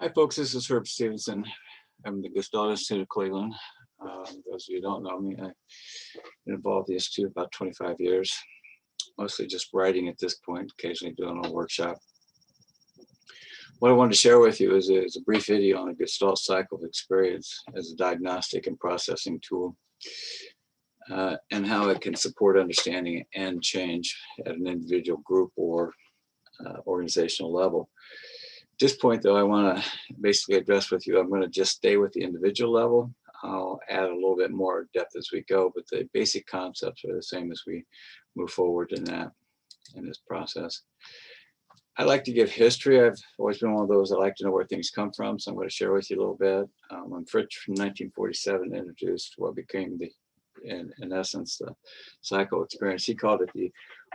Hi, folks. This is Herb Stevenson. I'm the Gestalt Institute of Cleveland. Those of you who don't know me, I've been involved in the Institute about 25 years, mostly just writing at this point, occasionally doing a workshop. What I wanted to share with you is a brief video on the Gestalt cycle of experience as a diagnostic and processing tool, and how it can support understanding and change at an individual, group, or organizational level. At this point, though, I want to basically address with you, I'm going to just stay with the individual level. I'll add a little bit more depth as we go, but the basic concepts are the same as we move forward in this process. I like to give history. I've always been one of those that like to know where things come from, so I'm going to share with you a little bit. When Fritz from 1947 introduced what became in essence, the cycle experience, he called it the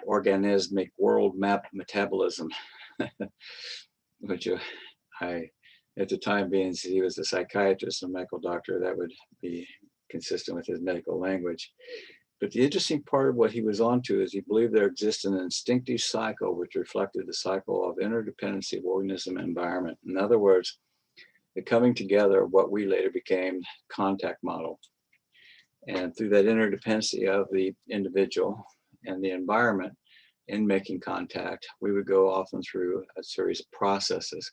organismic world map metabolism. Which I, at the time, being he was a psychiatrist and medical doctor, that would be consistent with his medical language. But the interesting part of what he was onto is he believed there exists an instinctive cycle which reflected the cycle of interdependency of organism and environment. In other words, the coming together of what we later became contact model. And through that interdependency of the individual and the environment, in making contact, we would go often through a series of processes.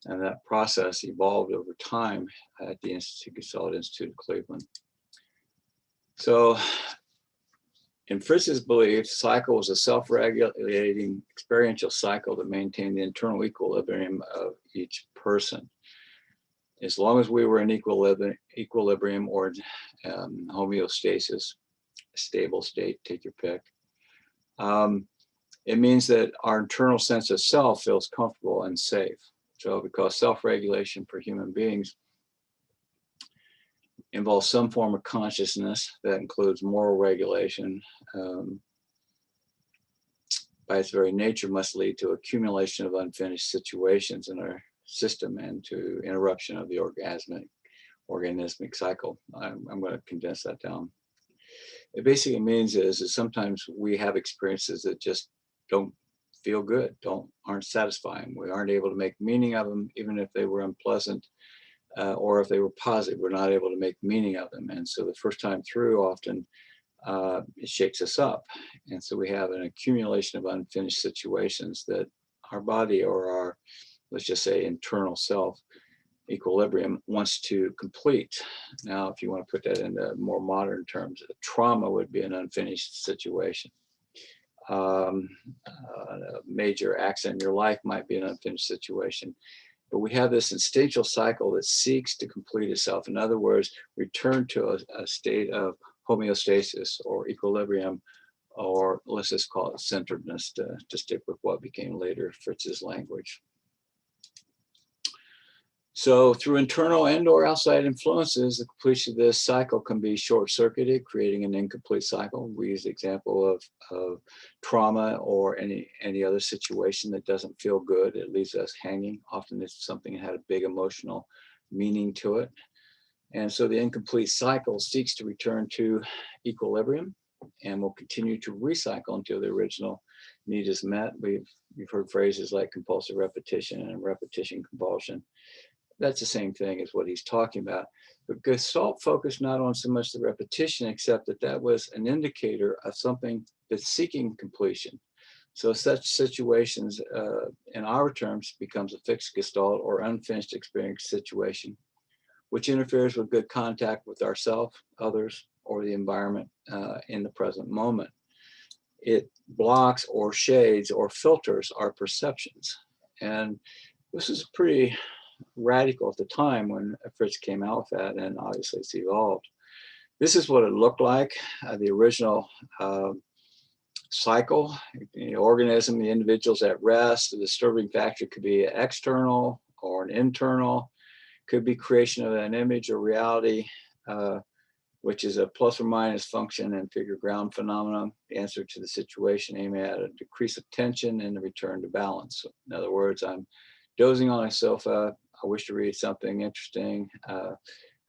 And that process evolved over time at the Gestalt Institute of Cleveland. So in Fritz's belief, cycle was a self-regulating experiential cycle that maintained the internal equilibrium of each person. As long as we were in equilibrium or homeostasis, stable state, take your pick, it means that our internal sense of self feels comfortable and safe. So because self-regulation for human beings involves some form of consciousness that includes moral regulation, by its very nature must lead to accumulation of unfinished situations in our system and to interruption of the organismic cycle. I'm going to condense that down. It basically means is sometimes we have experiences that just don't feel good, aren't satisfying. We aren't able to make meaning of them, even if they were unpleasant, or if they were positive. We're not able to make meaning of them. And so the first time through, often it shakes us up. And so we have an accumulation of unfinished situations that our body or our, let's just say, internal self equilibrium wants to complete. Now, if you want to put that into more modern terms, trauma would be an unfinished situation. A major accident in your life might be an unfinished situation. But we have this instinctual cycle that seeks to complete itself. In other words, return to a state of homeostasis or equilibrium, or let's just call it centeredness to stick with what became later Fritz's language. So through internal and or outside influences, the completion of this cycle can be short-circuited, creating an incomplete cycle. We use the example of trauma or any other situation that doesn't feel good. It leaves us hanging. Often it's something that had a big emotional meaning to it. And so the incomplete cycle seeks to return to equilibrium and will continue to recycle until the original need is met. You've heard phrases like compulsive repetition and repetition compulsion. That's the same thing as what he's talking about. But Gestalt focused not on so much the repetition, except that was an indicator of something that's seeking completion. So such situations, in our terms, becomes a fixed Gestalt or unfinished experience situation, which interferes with good contact with ourselves, others, or the environment in the present moment. It blocks or shades or filters our perceptions. And this is pretty radical at the time when Fritz came out with that, and obviously it's evolved. This is what it looked like, the original cycle. The organism, the individual's at rest. The disturbing factor could be external or an internal, could be creation of an image or reality, which is a plus or minus function and figure ground phenomenon. The answer to the situation aiming at a decrease of tension and a return to balance. So in other words, I'm dozing on my sofa. I wish to read something interesting. I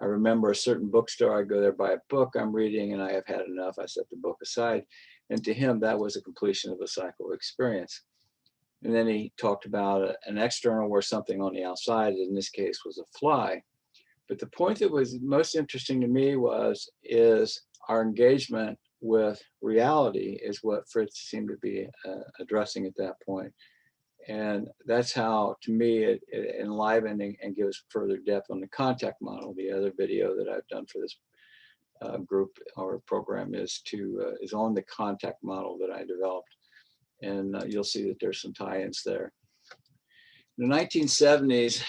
remember a certain bookstore. I go there, buy a book I'm reading, and I have had enough. I set the book aside. And to him, that was a completion of a cycle experience. And then he talked about an external where something on the outside, in this case, was a fly. But the point that was most interesting to me is our engagement with reality is what Fritz seemed to be addressing at that point. And that's how, to me, it enlivened and gives further depth on the contact model. The other video that I've done for this group or program is on the contact model that I developed. And you'll see that there's some tie-ins there. In the 1970s,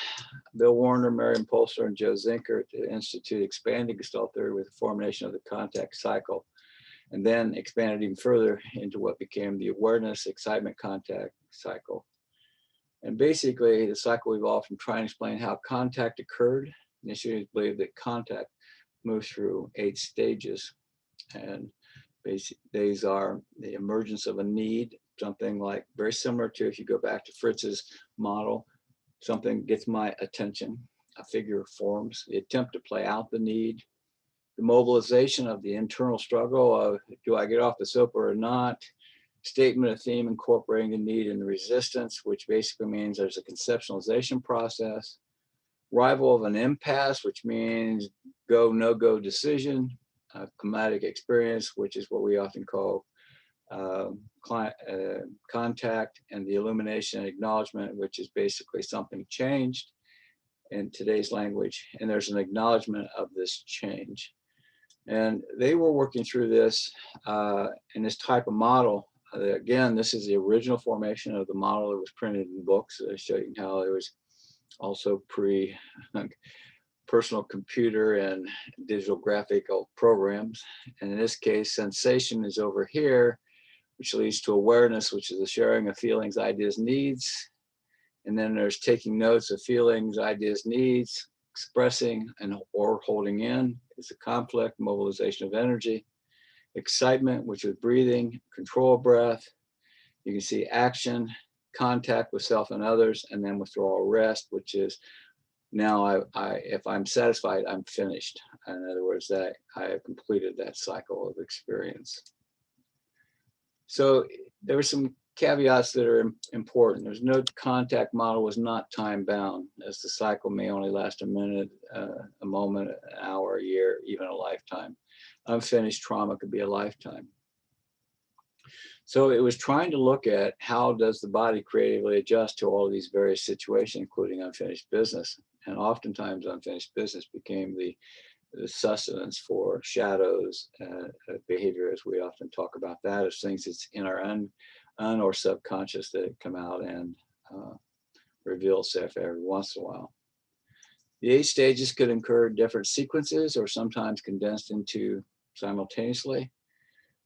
Bill Warner, Marion Polster, and Joe Zinker at the Institute expanded Gestalt theory with the formation of the contact cycle, and then expanded even further into what became the awareness, excitement, contact cycle. And basically, the cycle evolved from trying to explain how contact occurred. Initially, believed that contact moves through 8 stages. And these are the emergence of a need, something like very similar to, if you go back to Fritz's model, something gets my attention, a figure forms, the attempt to play out the need, the mobilization of the internal struggle of, do I get off the soap or not? Statement of theme incorporating the need and the resistance, which basically means there's a conceptualization process. Arrival of an impasse, which means go, no-go decision. Climatic experience, which is what we often call contact, and the illumination and acknowledgement, which is basically something changed in today's language. And there's an acknowledgement of this change. And they were working through this in this type of model. Again, this is the original formation of the model that was printed in books. I show you how it was also personal computer and digital graphical programs. And in this case, sensation is over here, which leads to awareness, which is the sharing of feelings, ideas, needs. And then there's taking notes of feelings, ideas, needs, expressing and or holding in. It's a conflict, mobilization of energy. Excitement, which is breathing, control of breath. You can see action, contact with self and others, and then withdrawal, rest, which is now if I'm satisfied, I'm finished. In other words, that I have completed that cycle of experience. So there were some caveats that are important. There's no contact model was not time bound, as the cycle may only last a minute, a moment, an hour, a year, even a lifetime. Unfinished trauma could be a lifetime. So it was trying to look at how does the body creatively adjust to all of these various situations, including unfinished business. And oftentimes unfinished business became the sustenance for shadows, behavior, as we often talk about that, as things that's in our un or subconscious that come out and reveal itself every once in a while. The 8 stages could occur different sequences or sometimes condensed into simultaneously.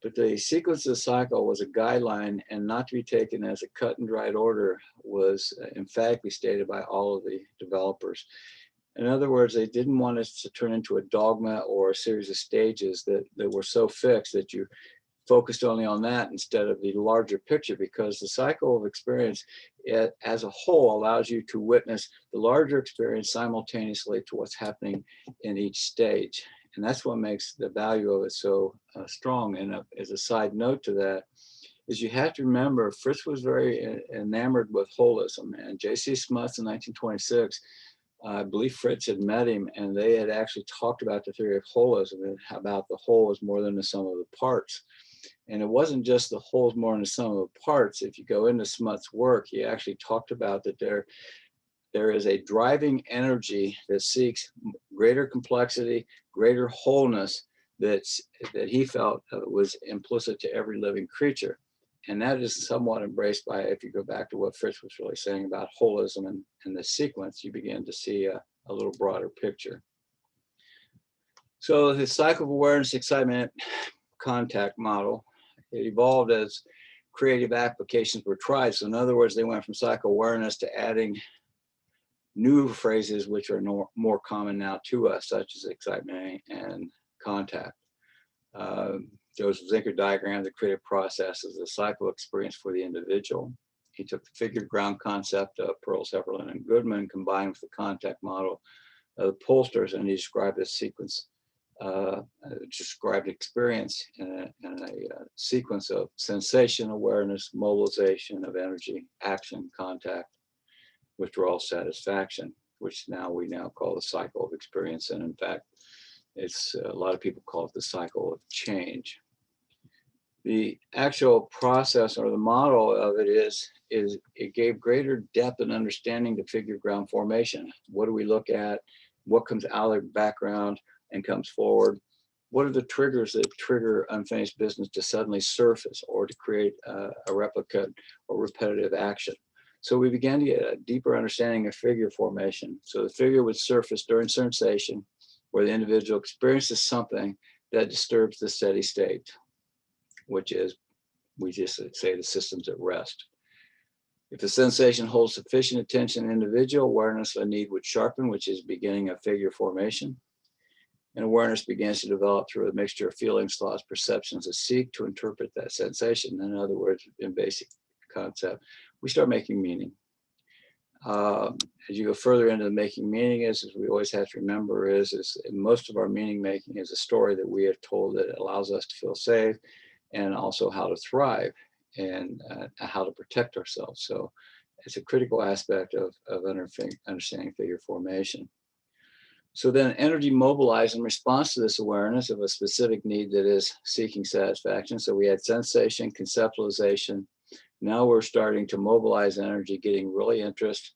But the sequence of the cycle was a guideline and not to be taken as a cut and dried order was emphatically stated by all of the developers. In other words, they didn't want us to turn into a dogma or a series of stages that were so fixed that you focused only on that instead of the larger picture, because the cycle of experience as a whole allows you to witness the larger experience simultaneously to what's happening in each stage. And that's what makes the value of it so strong. And as a side note to that, is you have to remember Fritz was very enamored with holism, and J.C. Smuts in 1926, I believe Fritz had met him, and they had actually talked about the theory of holism and about the whole is more than the sum of the parts. And it wasn't just the whole is more than the sum of the parts. If you go into Smuts' work, he actually talked about that there is a driving energy that seeks greater complexity, greater wholeness that he felt was implicit to every living creature. And that is somewhat embraced by, if you go back to what Fritz was really saying about holism and the sequence, you begin to see a little broader picture. So the cycle of awareness, excitement, contact model, it evolved as creative applications were tried. So in other words, they went from cycle awareness to adding new phrases which are more common now to us, such as excitement and contact. Joseph Zinker diagrammed the creative process as a cycle experience for the individual. He took the figured ground concept of Pearls, Heberlin, and Goodman, combined with the contact model of the pollsters, and he described this sequence described experience in a sequence of sensation, awareness, mobilization of energy, action, contact, withdrawal, satisfaction, which we now call the cycle of experience. And in fact, it's a lot of people call it the cycle of change. The actual process or the model of it is it gave greater depth and understanding to figure ground formation. What do we look at? What comes out of the background and comes forward? What are the triggers that trigger unfinished business to suddenly surface or to create a replicate or repetitive action? So we began to get a deeper understanding of figure formation. So the figure would surface during sensation where the individual experiences something that disturbs the steady state, which is, we just say, the system's at rest. If the sensation holds sufficient attention, individual awareness of a need would sharpen, which is beginning of figure formation. And awareness begins to develop through a mixture of feelings, thoughts, perceptions that seek to interpret that sensation. In other words, in basic concept, we start making meaning. As you go further into the making meaning is we always have to remember is most of our meaning making is a story that we have told that allows us to feel safe, and also how to thrive and how to protect ourselves. So it's a critical aspect of understanding figure formation. So then energy mobilized in response to this awareness of a specific need that is seeking satisfaction. So we had sensation, conceptualization. Now we're starting to mobilize energy, getting really interest.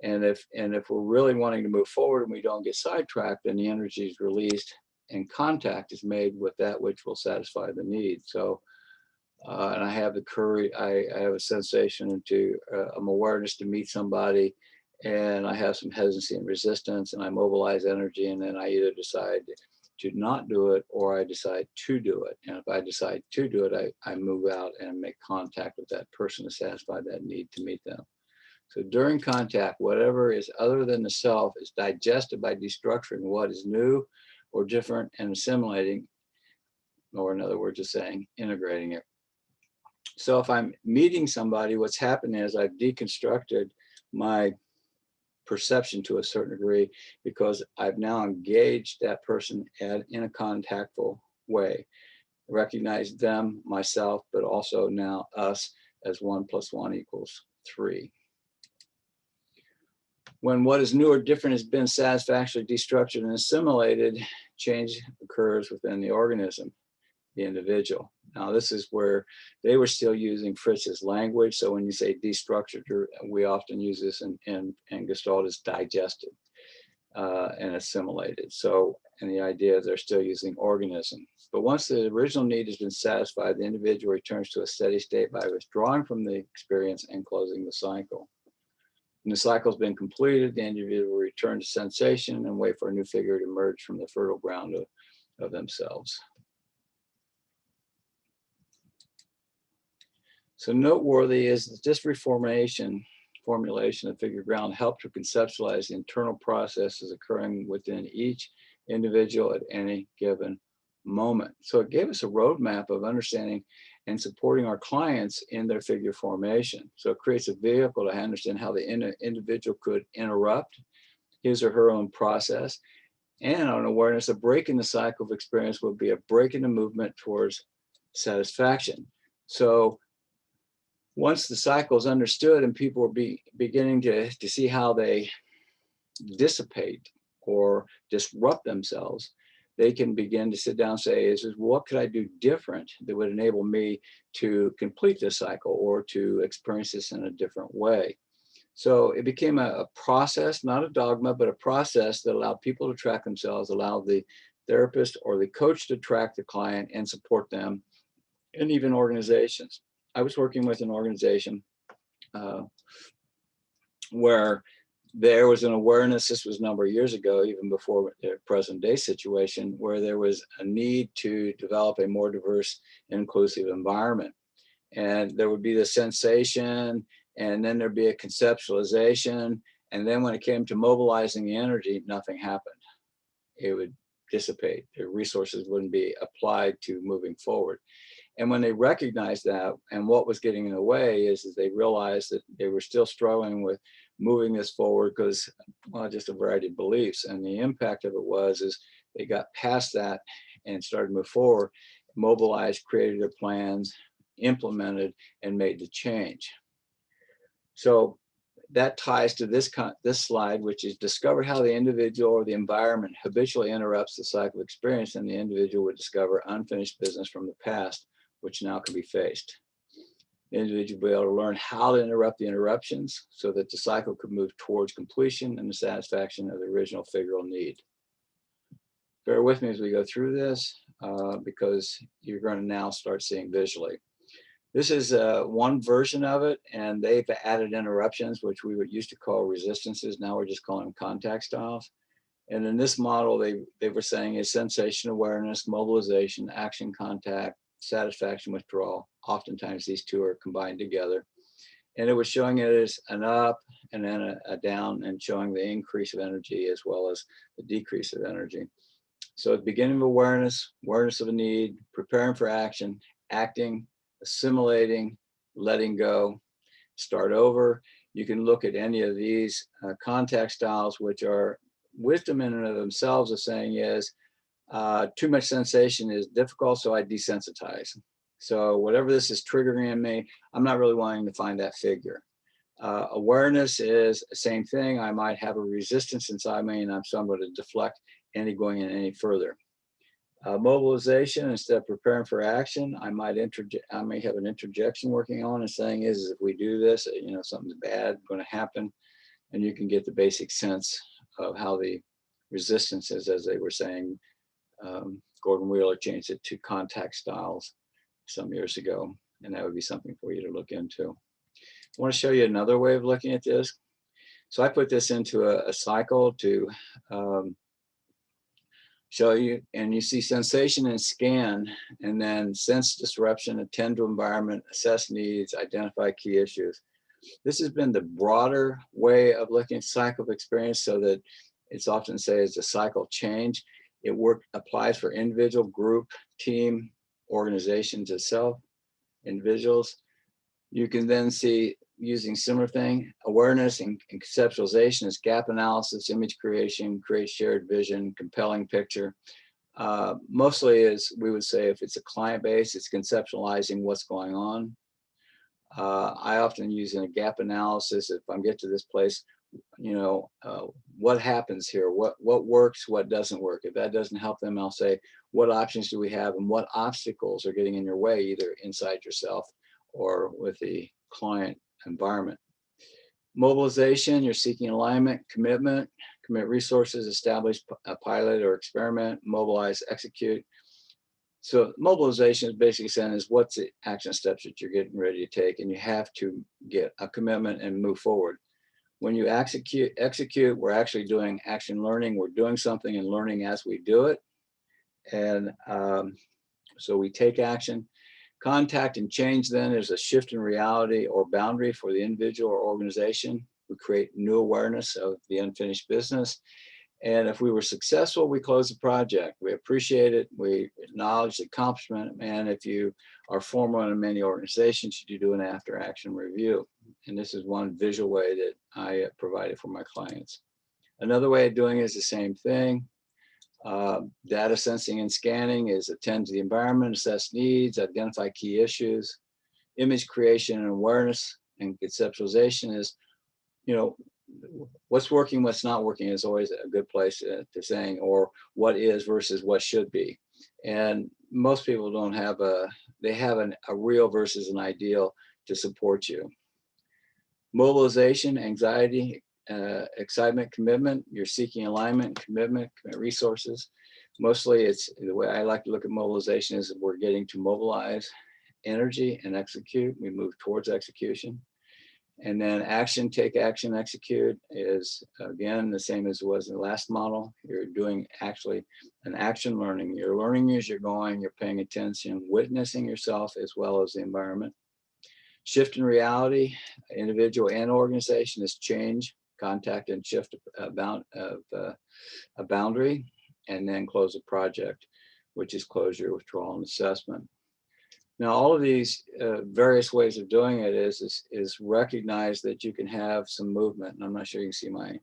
And if we're really wanting to move forward and we don't get sidetracked, then the energy is released and contact is made with that which will satisfy the need. So, and I have the courage, I have a sensation to, awareness to meet somebody, and I have some hesitancy and resistance, and I mobilize energy, and then I either decide to not do it or I decide to do it. And if I decide to do it, I move out and make contact with that person to satisfy that need to meet them. So during contact, whatever is other than the self is digested by destructuring what is new or different and assimilating, or in other words, just saying, integrating it. So if I'm meeting somebody, what's happened is I've deconstructed my perception to a certain degree because I've now engaged that person in a contactful way, recognize them, myself, but also now us as 1 + 1 = 3. When what is new or different has been satisfactorily destructured and assimilated, change occurs within the organism, the individual. Now, this is where they were still using Fritz's language. So when you say destructured, we often use this in Gestalt as digested and assimilated. So, and the idea is they're still using organism. But once the original need has been satisfied, the individual returns to a steady state by withdrawing from the experience and closing the cycle. When the cycle has been completed, the individual will return to sensation and wait for a new figure to emerge from the fertile ground of themselves. So noteworthy is that this formulation of figure ground helped to conceptualize the internal processes occurring within each individual at any given moment. So it gave us a roadmap of understanding and supporting our clients in their figure formation. So it creates a vehicle to understand how the individual could interrupt his or her own process, and an awareness of breaking the cycle of experience will be a break in the movement towards satisfaction. So once the cycle is understood and people are beginning to see how they dissipate or disrupt themselves, they can begin to sit down and say, what could I do different that would enable me to complete this cycle or to experience this in a different way? So it became a process, not a dogma, but a process that allowed people to track themselves, allowed the therapist or the coach to track the client and support them, and even organizations. I was working with an organization where there was an awareness, this was a number of years ago, even before the present day situation, where there was a need to develop a more diverse and inclusive environment. And there would be the sensation, and then there'd be a conceptualization. And then when it came to mobilizing the energy, nothing happened. It would dissipate. The resources wouldn't be applied to moving forward. And when they recognized that, and what was getting in the way is they realized that they were still struggling with moving this forward because, well, just a variety of beliefs. And the impact of it was they got past that and started to move forward, mobilized, created their plans, implemented, and made the change. So that ties to this slide, which is discover how the individual or the environment habitually interrupts the cycle of experience, and the individual would discover unfinished business from the past, which now can be faced. The individual will be able to learn how to interrupt the interruptions so that the cycle could move towards completion and the satisfaction of the original figural need. Bear with me as we go through this because you're going to now start seeing visually. This is one version of it, and they've added interruptions, which we would used to call resistances. Now we're just calling them contact styles. And in this model, they were saying is sensation awareness, mobilization, action, contact, satisfaction, withdrawal. Oftentimes these two are combined together. And it was showing it as an up and then a down, and showing the increase of energy as well as the decrease of energy. So at the beginning of awareness, awareness of a need, preparing for action, acting, assimilating, letting go, start over. You can look at any of these contact styles, which are wisdom in and of themselves of saying is too much sensation is difficult, so I desensitize. So whatever this is triggering in me, I'm not really wanting to find that figure. Awareness is the same thing. I might have a resistance inside me, and so I'm going to deflect any going in any further. Mobilization, instead of preparing for action, I may have an interjection working on and saying is if we do this, something's bad going to happen, and you can get the basic sense of how the resistance is, as they were saying. Gordon Wheeler changed it to contact styles some years ago, and that would be something for you to look into. I want to show you another way of looking at this. So I put this into a cycle to show you, and you see sensation and scan, and then sense disruption, attend to environment, assess needs, identify key issues. This has been the broader way of looking at cycle of experience, so that it's often said as a cycle change. It applies for individual, group, team, organizations itself, individuals. You can then see using similar thing, awareness and conceptualization is gap analysis, image creation, create shared vision, compelling picture. Mostly is, we would say, if it's a client base, it's conceptualizing what's going on. I often use in a gap analysis, if I get to this place, what happens here? What works, what doesn't work? If that doesn't help them, I'll say, what options do we have and what obstacles are getting in your way, either inside yourself or with the client environment. Mobilization, you're seeking alignment, commitment, commit resources, establish a pilot or experiment, mobilize, execute. So mobilization is basically saying is what's the action steps that you're getting ready to take, and you have to get a commitment and move forward. When you execute, we're actually doing action learning. We're doing something and learning as we do it. And so we take action. Contact and change then is a shift in reality or boundary for the individual or organization. We create new awareness of the unfinished business. And if we were successful, we close the project. We appreciate it. We acknowledge the accomplishment. And if you are formal in many organizations, you do an after action review. And this is one visual way that I provided for my clients. Another way of doing it is the same thing. Data sensing and scanning is attend to the environment, assess needs, identify key issues. Image creation and awareness and conceptualization is, what's working, what's not working is always a good place to saying, or what is versus what should be. And most people don't have they have a real versus an ideal to support you. Mobilization, anxiety, excitement, commitment. You're seeking alignment, commitment, commit resources. Mostly it's the way I like to look at mobilization is that we're getting to mobilize energy and execute. We move towards execution. And then action, take action, execute is again the same as it was in the last model. You're doing actually an action learning. You're learning as you're going, you're paying attention, witnessing yourself as well as the environment. Shift in reality, individual and organization is change, contact and shift a boundary, and then close a project, which is closure, withdrawal, and assessment. Now, all of these various ways of doing it is recognize that you can have some movement. And I'm not sure you can see my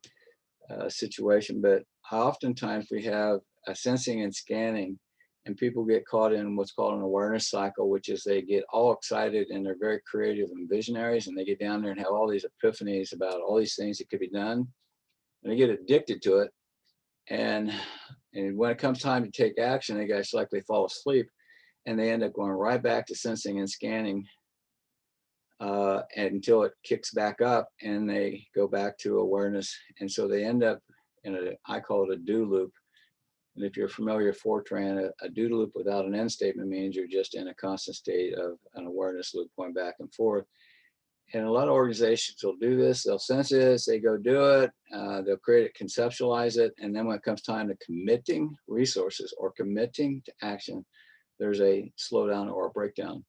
situation, but oftentimes we have sensing and scanning, and people get caught in what's called an awareness cycle, which is they get all excited and they're very creative and visionaries, and they get down there and have all these epiphanies about all these things that could be done, and they get addicted to it. And when it comes time to take action, they guys likely fall asleep, and they end up going right back to sensing and scanning until it kicks back up, and they go back to awareness. And so they end up in I call it a do loop. And if you're familiar with Fortran, a do loop without an end statement means you're just in a constant state of an awareness loop going back and forth. And a lot of organizations will do this. They'll sense this, they go do it, they'll create it, conceptualize it, and then when it comes time to committing resources or committing to action, there's a slowdown or a breakdown.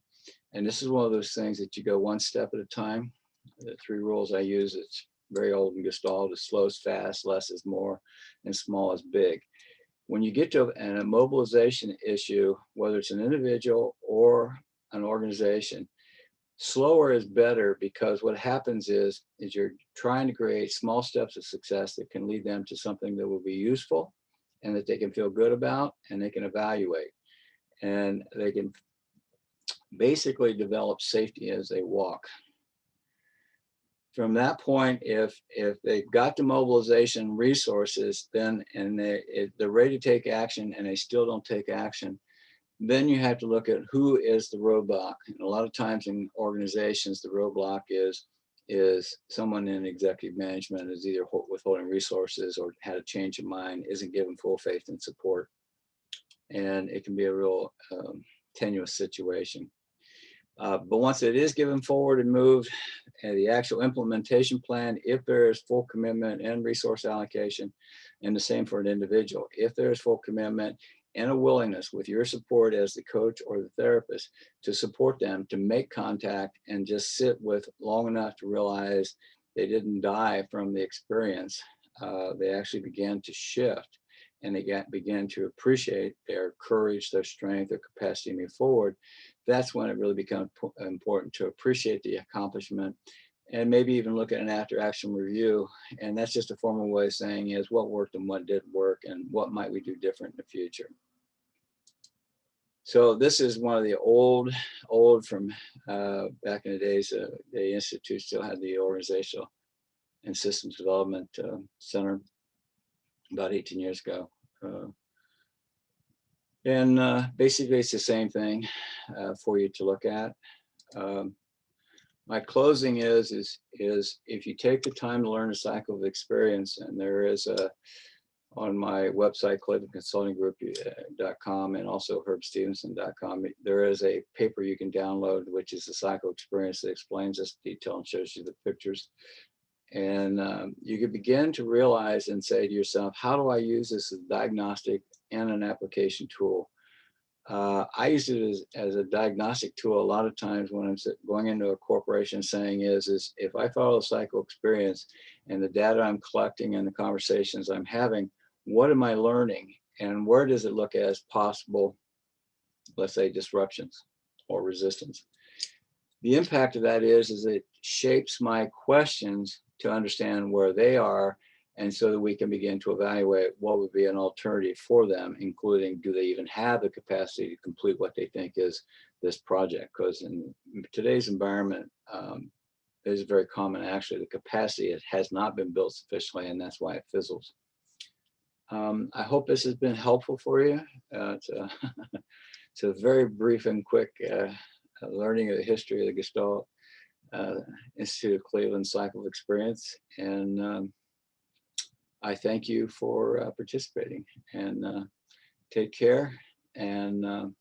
And this is one of those things that you go one step at a time. The 3 rules I use, it's very old in Gestalt: is slow is fast, less is more, and small is big. When you get to a mobilization issue, whether it's an individual or an organization, slower is better, because what happens is you're trying to create small steps of success that can lead them to something that will be useful and that they can feel good about and they can evaluate. And they can basically develop safety as they walk. From that point, if they've got the mobilization resources, then and they're ready to take action and they still don't take action, then you have to look at who is the roadblock. And a lot of times in organizations, the roadblock is someone in executive management is either withholding resources or had a change of mind, isn't given full faith and support. And it can be a real tenuous situation. But once it is given forward and moved, and the actual implementation plan, if there is full commitment and resource allocation, and the same for an individual, if there is full commitment and a willingness with your support as the coach or the therapist to support them to make contact and just sit with long enough to realize they didn't die from the experience, they actually began to shift, and they began to appreciate their courage, their strength, their capacity to move forward. That's when it really becomes important to appreciate the accomplishment and maybe even look at an after action review. And that's just a formal way of saying is what worked and what didn't work and what might we do different in the future. So this is one of the old from back in the days, the Institute still had the Organizational and Systems Development Center about 18 years ago. Basically it's the same thing for you to look at. My closing is if you take the time to learn a cycle of experience, and there is on my website, clevelandconsultinggroup.com, and also herbstevenson.com, there is a paper you can download, which is the cycle experience that explains this in detail and shows you the pictures. And you can begin to realize and say to yourself, how do I use this as a diagnostic and an application tool? I use it as a diagnostic tool a lot of times when I'm going into a corporation, saying is if I follow the cycle experience and the data I'm collecting and the conversations I'm having, what am I learning? And where does it look as possible, let's say, disruptions or resistance? The impact of that is it shapes my questions to understand where they are, and so that we can begin to evaluate what would be an alternative for them, including do they even have the capacity to complete what they think is this project? Because in today's environment, it is very common, actually, the capacity has not been built sufficiently, and that's why it fizzles. I hope this has been helpful for you. It's a very brief and quick learning of the history of the Gestalt Institute of Cleveland Cycle of Experience. And I thank you for participating, and take care, and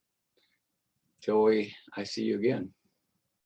till I see you again.